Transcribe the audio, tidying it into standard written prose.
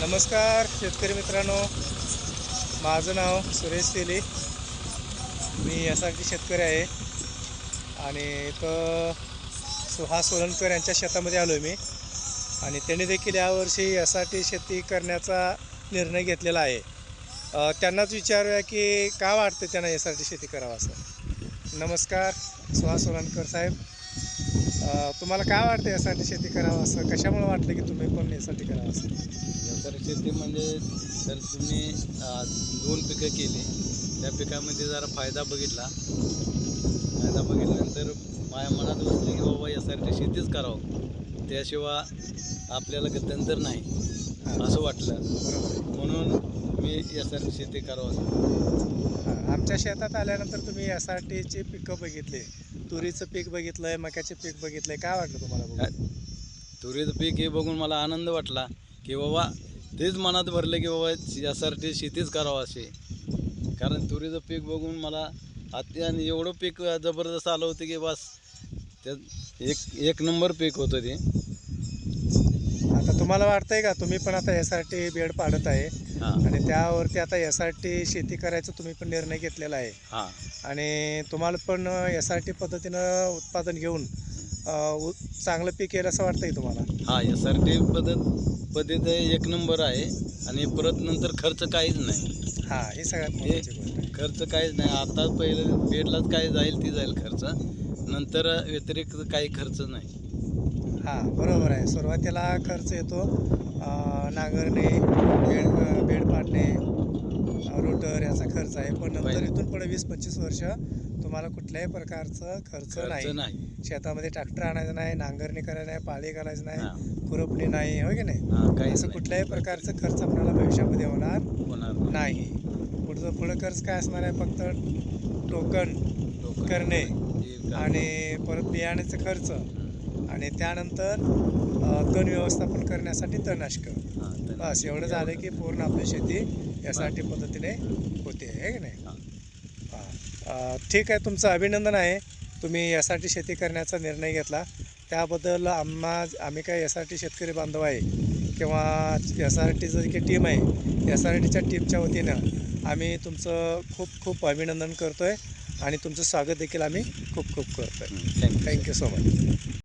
नमस्कार शेतकरी मित्रांनो, माझं नाव सुरेश तेली. मी यासाठी शेतकरी आहे आणि इथं सुहास सोलनकर यांच्या शेतामध्ये आलो आहे मी. आणि त्यांनी देखील यावर्षी यासाठी शेती करण्याचा निर्णय घेतलेला आहे. त्यांनाच विचारूया की का वाटतं त्यांना यासाठी शेती करावं असं. नमस्कार सुहास सोलनकर साहेब, तुम्हाला काय वाटतं यासाठी शेती करावं असं, कशामुळे वाटलं की तुम्ही पण यासाठी करावं असं? यासाठी शेती म्हणजे जर तुम्ही दोन पिकं केली, त्या पिकामध्ये जरा फायदा बघितल्यानंतर माझ्या मनात बसले की बाबा यासाठी शेतीच करावं, त्याशिवाय आपल्याला गत्यंतर नाही असं वाटलं. बरोबर आहे. म्हणून मी यासाठी शेती करावं असं. आमच्या शेतात आल्यानंतर तुम्ही यासाठीची पिकं बघितली, तुरीचं पीक बघितलंय, मक्याचे पीक बघितलंय, काय वाटलं तुम्हाला बघून? तुरीचं पीक हे बघून मला आनंद वाटला की बाबा तेच मनात भरलं की बाबा यासाठी शेतीच करावं असे. कारण तुरीचं पीक बघून मला आणि एवढं पीक जबरदस्त आलं होतं की बस त्यात एक नंबर पीक होतं ते. आता तुम्हाला वाटतंय का तुम्ही पण आता यासाठी बेड पाडत आहे हां आणि त्यावरती आता यासाठी शेती करायचं तुम्ही पण निर्णय घेतलेला आहे हां आणि तुम्हाला पण यासाठी पद्धतीनं उत्पादन घेऊन चांगलं पीक येईल असं वाटतंय तुम्हाला? हां यासाठी पद्धत एक नंबर आहे. आणि परत नंतर खर्च काहीच नाही. हां, ही सगळ्यात महत्त्वाची गोष्ट आहे. खर्च काहीच नाही. आता पहिलं बेडलाच काय जाईल ती जाईल खर्च, नंतर व्यतिरिक्त काही खर्च नाही. हां, बरोबर आहे. सुरुवातीला खर्च येतो, नांगरणे, बेड पाडणे, रोटर याचा खर्च आहे. पण नंतर इथून पुढे 20-25 वर्ष तुम्हाला कुठल्याही प्रकारचं खर्च खर्च नाही. नाही. शेतामध्ये ट्रॅक्टर आणायचं नाही, नांगरणी करायला नाही, पाळी घालायचं नाही, हां खुरपणी नाही, हो की नाही? काहीच असं नाही. कुठल्याही प्रकारचं खर्च आपल्याला भविष्यामध्ये होणार होणार नाही. पुढं खर्च काय असणार आहे? फक्त टोकन टोकन करणे हे करणे. आणि परत बियाण्याचा खर्च आणि त्यानंतर तण व्यवस्थापन करण्यासाठी तणनाशकं. हां, बस एवढं झालं की पूर्ण आपली शेती यासाठी पद्धतीने होते, आहे की नाही? हां. हां, ठीक आहे. तुमचं अभिनंदन आहे. तुम्ही यासाठी शेती करण्याचा निर्णय घेतला त्याबद्दल. आम्ही काय यासाठी शेतकरी बांधव आहे किंवा यासाठीचं जी काही टीम आहे, यासाठीच्या टीमच्या वतीनं आम्ही तुमचं खूप खूप अभिनंदन करतो आहे आणि तुमचं स्वागत देखील आम्ही खूप खूप करतो आहे. थँक्यू. Thank you so much.